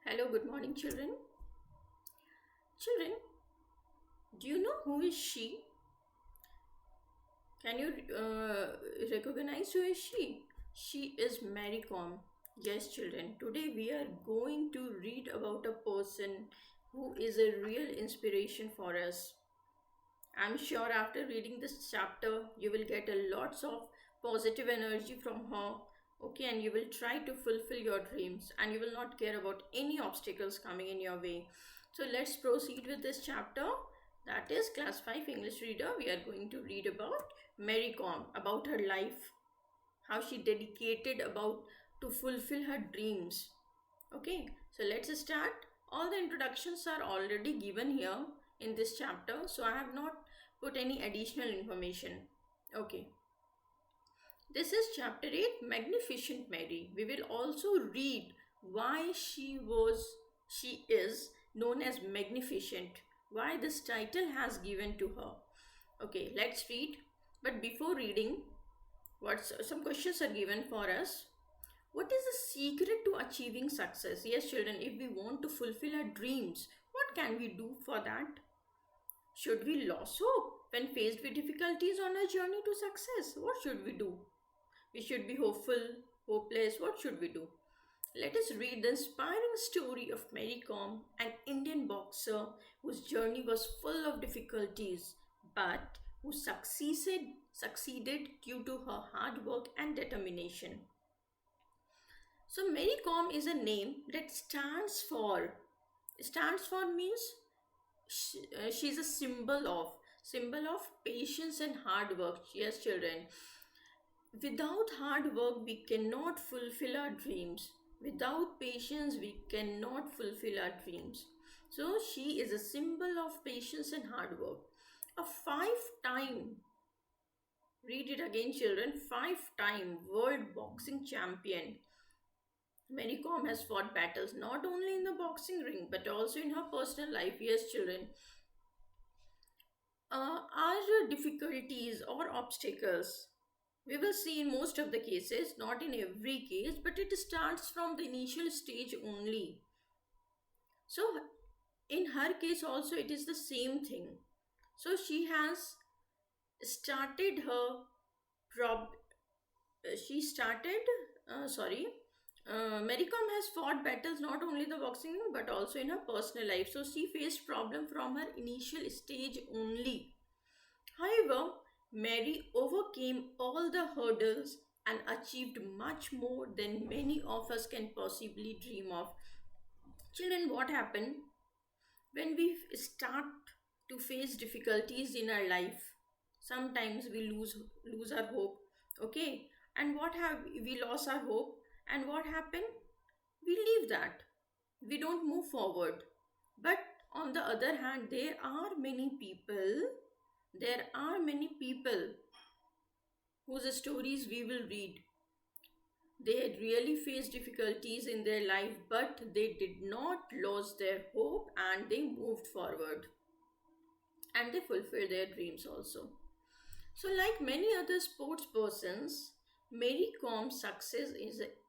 Hello, good morning, children. Children, do you know who is she? Can you recognize who is she? She is Mary Kom. Yes, children. Today we are going to read about a person who is a real inspiration for us. I'm sure after reading this chapter, you will get a lots of positive energy from her. Okay, and you will try to fulfill your dreams and you will not care about any obstacles coming in your way. So let's proceed with this chapter. That is class 5 English reader. We are going to read about Mary Kom, about her life, how she dedicated about to fulfill her dreams. Okay, so let's start. All the introductions are already given here in this chapter, so I have not put any additional information. Okay, this is chapter 8, Magnificent Mary. We will also read why she is known as Magnificent, why this title has given to her. Okay, let's read. But before reading, what's some questions are given for us. What is the secret to achieving success? Yes, children, if we want to fulfill our dreams, what can we do for that? Should we lose hope when faced with difficulties on our journey to success? What should we do? We should be hopeful, hopeless. What should we do? Let us read the inspiring story of Mary Kom, an Indian boxer whose journey was full of difficulties, but who succeeded due to her hard work and determination. So Mary Kom is a name that stands for means she's a symbol of patience and hard work. Yes, children, without hard work we cannot fulfill our dreams. Without patience we cannot fulfill our dreams. So she is a symbol of patience and hard work. A five-time, read it again, children, five-time world boxing champion. Mary Kom has fought battles not only in the boxing ring but also in her personal life. Yes, children. Are difficulties or obstacles? We will see in most of the cases, not in every case, but it starts from the initial stage only. So, in her case, also, it is the same thing. So, she has started her prob she started sorry Mary Kom has fought battles not only in the boxing but also in her personal life, so she faced problem from her initial stage only. However, Mary overcame all the hurdles and achieved much more than many of us can possibly dream of. Children, what happened when we start to face difficulties in our life? Sometimes we lose our hope. Okay, and what have we lost our hope? And what happened? We leave that. We don't move forward. But on the other hand, there are many people whose stories we will read. They had really faced difficulties in their life, but they did not lose their hope and they moved forward and they fulfilled their dreams also. So, like many other sports persons, Mary Kom's success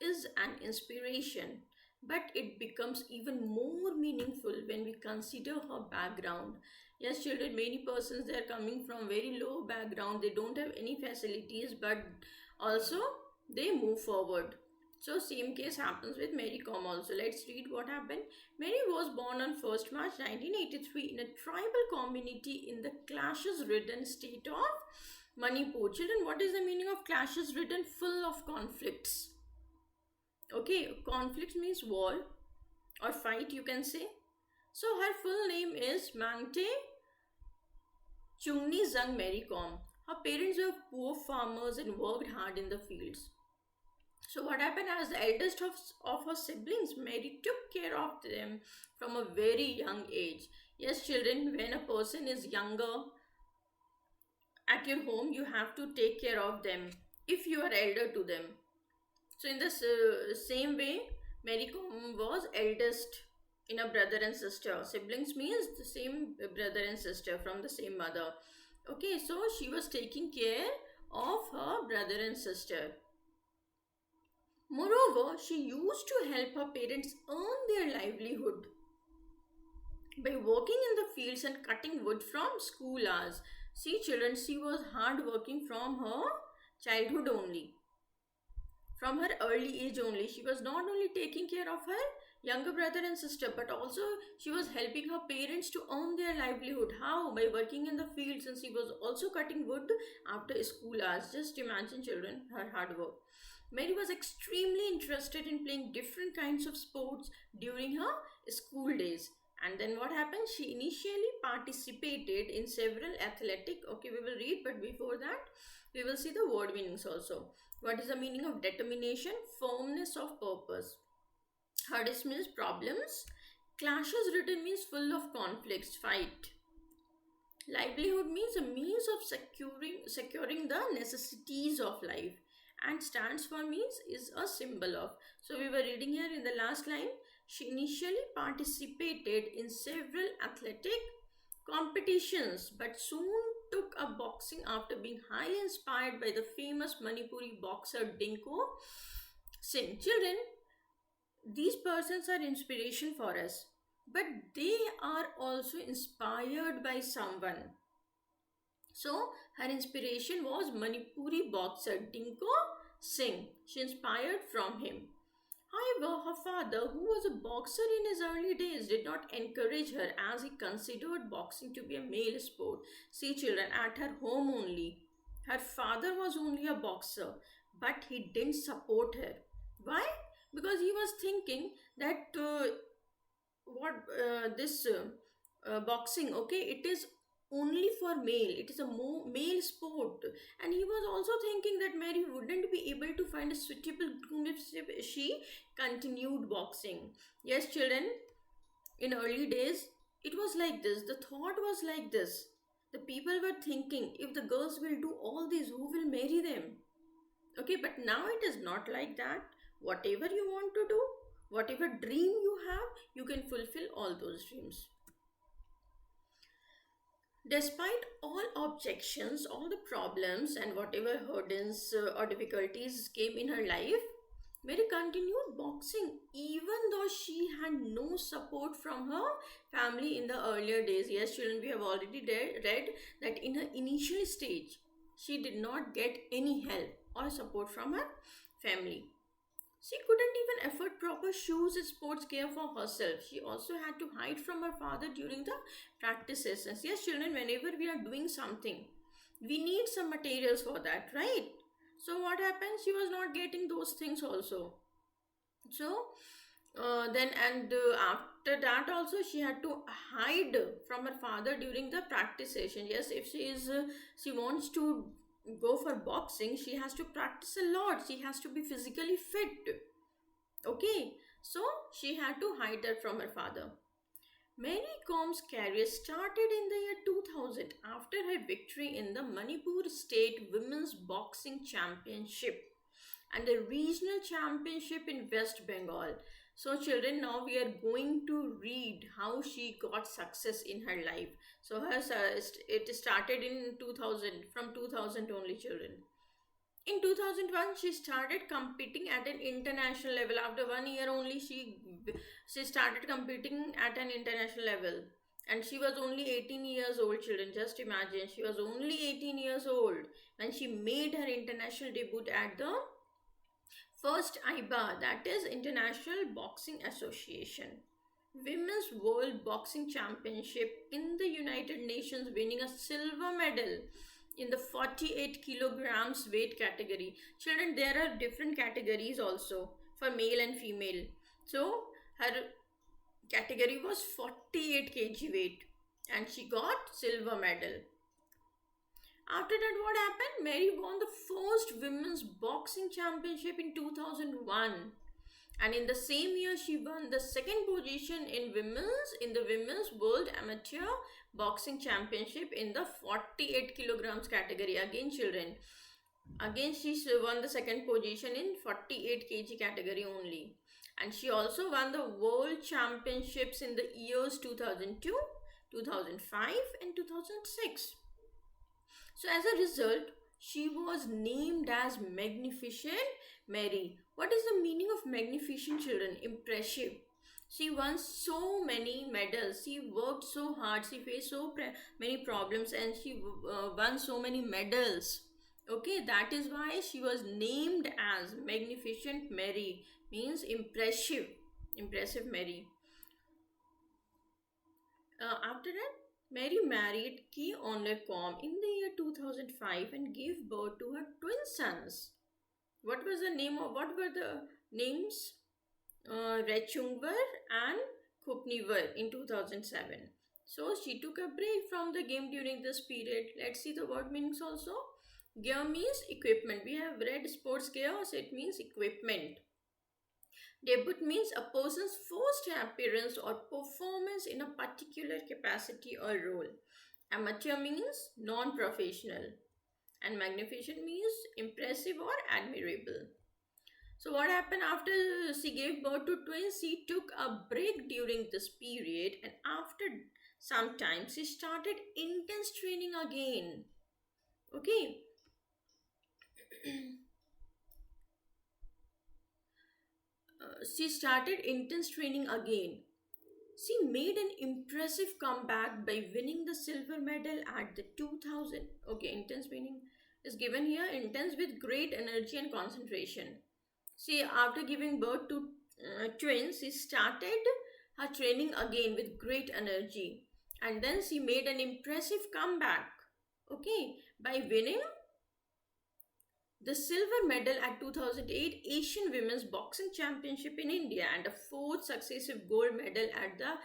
is an inspiration, but it becomes even more meaningful when we consider her background. Yes, children, many persons they are coming from very low background, they don't have any facilities, but also they move forward. So same case happens with Mary Kom also. Let's read what happened. Mary was born on 1st March 1983 in a tribal community in the clashes-ridden state of Manipur. Children, what is the meaning of clashes-ridden? Full of conflicts. Okay, conflict means war or fight, you can say. So her full name is Mangte Chungni Zang Mary Kom. Her parents were poor farmers and worked hard in the fields. So what happened, as the eldest of her siblings, Mary took care of them from a very young age. Yes, children, when a person is younger at your home, you have to take care of them if you are elder to them. So in the same way, Mary Kom was eldest in a brother and sister. Siblings means the same brother and sister from the same mother. Okay, so she was taking care of her brother and sister. Moreover, she used to help her parents earn their livelihood by working in the fields and cutting wood from school hours. See, children, she was hard working from her childhood only, from her early age only. She was not only taking care of her younger brother and sister, but also she was helping her parents to earn their livelihood. How? By working in the fields, and she was also cutting wood after school hours. Just imagine, children, her hard work. Mary was extremely interested in playing different kinds of sports during her school days. And then what happened? She initially participated in several athletic. Okay, we will read, but before that, we will see the word meanings also. What is the meaning of determination? Firmness of purpose. Hardest means problems. Clashes written means full of conflicts, fight. Livelihood means a means of securing the necessities of life, and stands for means is a symbol of. So we were reading here in the last line. She initially participated in several athletic competitions, but soon took up boxing after being highly inspired by the famous Manipuri boxer Dinko Singh. Children, these persons are inspiration for us, but they are also inspired by someone. So her inspiration was Manipuri boxer Dinko Singh. She inspired from him. However, her father, who was a boxer in his early days, did not encourage her as he considered boxing to be a male sport. See, children, at her home only, her father was only a boxer, but he didn't support her. Why? Because he was thinking that what this boxing, okay, it is only for male, it is a male sport, and he was also thinking that Mary wouldn't be able to find a suitable groom if she continued boxing. Yes, children, in early days it was like this, the thought was like this. The people were thinking, if the girls will do all this, who will marry them? Okay, but now it is not like that. Whatever you want to do, whatever dream you have, you can fulfill all those dreams. Despite all objections, all the problems, and whatever hurdles or difficulties came in her life, Mary continued boxing even though she had no support from her family in the earlier days. Yes, children, we have already read that in her initial stage, she did not get any help or support from her family. She couldn't even afford proper shoes and sports gear for herself. She also had to hide from her father during the practice sessions. Yes, children, whenever we are doing something, we need some materials for that, right? So what happened? She was not getting those things also. So then and after that also she had to hide from her father during the practice session. Yes, if she wants to go for boxing, she has to practice a lot, she has to be physically fit. Okay, so she had to hide that from her father. Mary Com's career started in the year 2000 after her victory in the Manipur State Women's Boxing Championship and the regional championship in West Bengal. So, children, now we are going to read how she got success in her life. So, it started in 2000, from 2000 only, children. In 2001, she started competing at an international level. After 1 year only, she started competing at an international level. And she was only 18 years old, children. Just imagine, she was only 18 years old when she made her international debut at the first IBA, that is International Boxing Association Women's World Boxing Championship in the United Nations, winning a silver medal in the 48 kilograms weight category. Children, there are different categories also for male and female. So her category was 48 kg weight and she got silver medal. After that, what happened? Mary won the first women's boxing championship in 2001. And in the same year, she won the second position in the women's world amateur boxing championship in the 48 kilograms category. Again, children. Again, she won the second position in 48 kg category only. And she also won the world championships in the years 2002, 2005 and 2006. So as a result, she was named as Magnificent Mary. What is the meaning of magnificent, children? Impressive. She won so many medals. She worked so hard. She faced so many problems, and she won so many medals. Okay, that is why she was named as Magnificent Mary. Means impressive. Impressive Mary. After that, Mary married Key Honor in the year 2005 and gave birth to her twin sons. What were the names? Rechungvar and Khupnivar in 2007. So she took a break from the game during this period. Let's see the word meanings also. Gear means equipment. We have read sports gear, so it means equipment. Debut means a person's first appearance or performance in a particular capacity or role. Amateur means non professional. And magnificent means impressive or admirable. So, what happened after she gave birth to twins? She took a break during this period, and after some time, she started intense training again. Okay, she started intense training again. She made an impressive comeback by winning the silver medal at the 2000. Okay, intense meaning is given here, intense with great energy and concentration. See, after giving birth to twins, she started her training again with great energy. And then she made an impressive comeback. Okay, by winning the silver medal at 2008 Asian Women's Boxing Championship in India and a fourth successive gold medal at the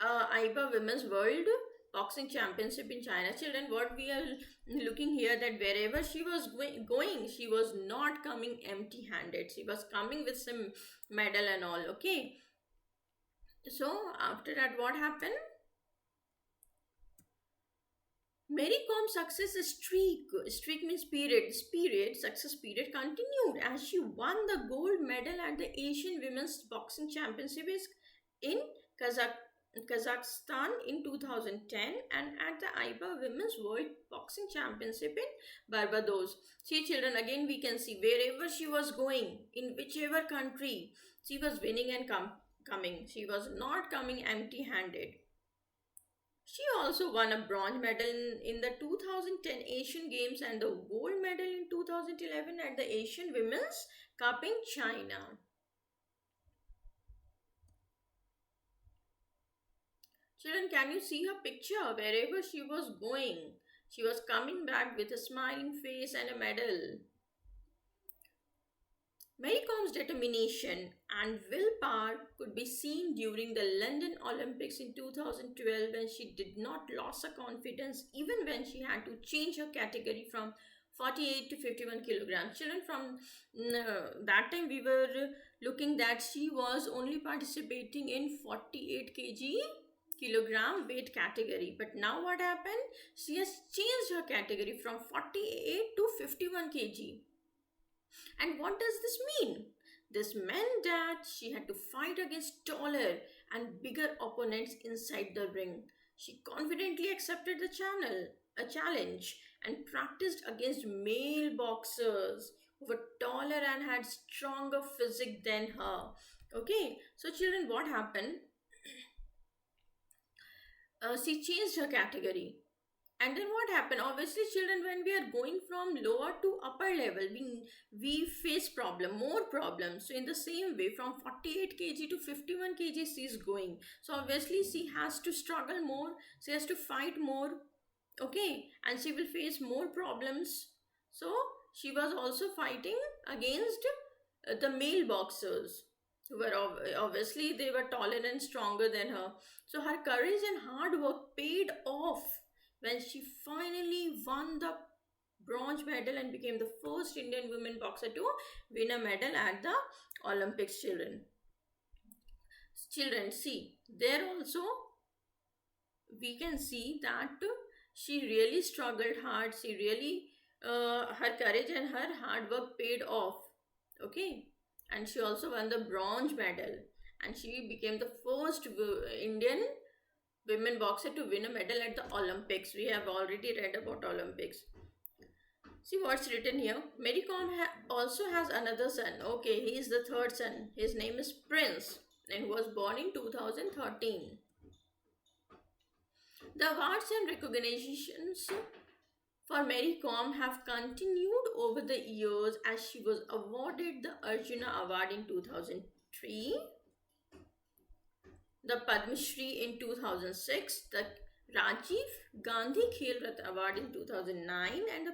IBA Women's World Boxing Championship in China. Children, what we are looking here, that wherever she was going, she was not coming empty handed. She was coming with some medal and all. Okay. So after that, what happened? Mary Com's success streak means success period continued as she won the gold medal at the Asian Women's Boxing Championship in Kazakhstan in 2010 and at the IBA Women's World Boxing Championship in Barbados. See, children, again we can see wherever she was going, in whichever country, she was winning and coming. She was not coming empty handed. She also won a bronze medal in the 2010 Asian Games and the gold medal in 2011 at the Asian Women's Cup in China. Children, can you see her picture? Wherever she was going, she was coming back with a smiling face and a medal. Mary Com's determination and willpower could be seen during the London Olympics in 2012 when she did not lose her confidence even when she had to change her category from 48 to 51 kilograms. Children, from that time we were looking that she was only participating in 48 kilogram weight category, but now what happened? She has changed her category from 48 to 51 kg. And what does this mean? This meant that she had to fight against taller and bigger opponents inside the ring. She confidently accepted a challenge, and practiced against male boxers who were taller and had stronger physique than her. Okay, so children, what happened? She changed her category. And then what happened? Obviously, children, when we are going from lower to upper level, we face more problems. So in the same way, from 48 kg to 51 kg, she is going. So obviously, she has to struggle more. She has to fight more. Okay, and she will face more problems. So she was also fighting against the male boxers who were obviously they were taller and stronger than her. So her courage and hard work paid off when she finally won the bronze medal and became the first Indian women boxer to win a medal at the Olympics. Children, see, there also we can see that she really struggled hard. She really, her courage and her hard work paid off. Okay, and she also won the bronze medal, and she became the first Indian women boxer to win a medal at the Olympics. We have already read about Olympics. See what's written here. Mary Kom also has another son. Okay, he is the third son. His name is Prince and was born in 2013. The awards and recognitions for Mary Kom have continued over the years as she was awarded the Arjuna Award in 2003, the Padma Shri in 2006, the Rajiv Gandhi Khel Ratna Award in 2009, and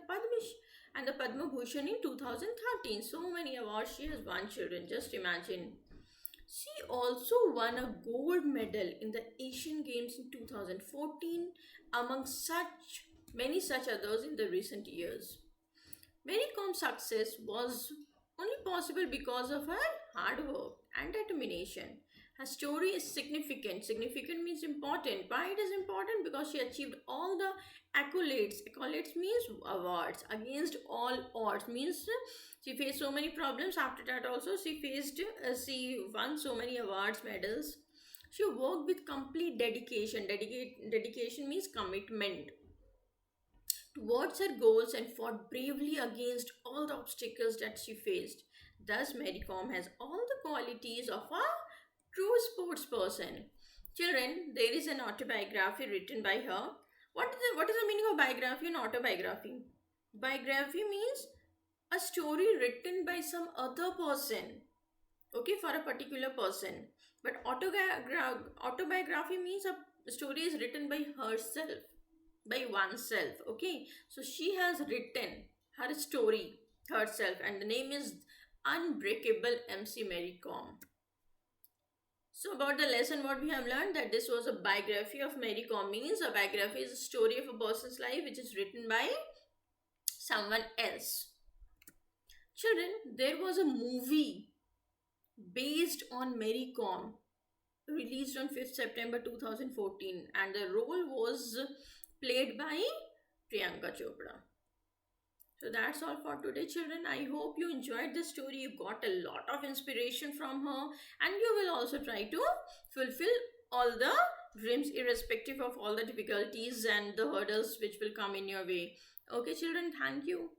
the Padma Bhushan in 2013. So many awards she has won, children. Just imagine. She also won a gold medal in the Asian Games in 2014, among such others in the recent years. Mary Com's success was only possible because of her hard work and determination. Her story is significant. Significant means important. Why it is important? Because she achieved all the accolades. Accolades means awards against all odds. Means she faced so many problems. After that, also she won so many awards, medals. She worked with complete dedication. Dedication means commitment towards her goals and fought bravely against all the obstacles that she faced. Thus, Mary Kom has all the qualities of a true sports person. Children, there is an autobiography written by her. What is the meaning of biography and autobiography? Biography means a story written by some other person, okay, for a particular person. But autobiography means a story is written by herself, by oneself, okay. So she has written her story herself, and the name is Unbreakable MC Mary Kom. So about the lesson, what we have learned, that this was a biography of Mary Kom. Means a biography is a story of a person's life which is written by someone else. Children, there was a movie based on Mary Kom released on 5th September 2014, and the role was played by Priyanka Chopra. So that's all for today, children. I hope you enjoyed the story. You got a lot of inspiration from her, and you will also try to fulfill all the dreams, irrespective of all the difficulties and the hurdles which will come in your way. Okay, children, thank you.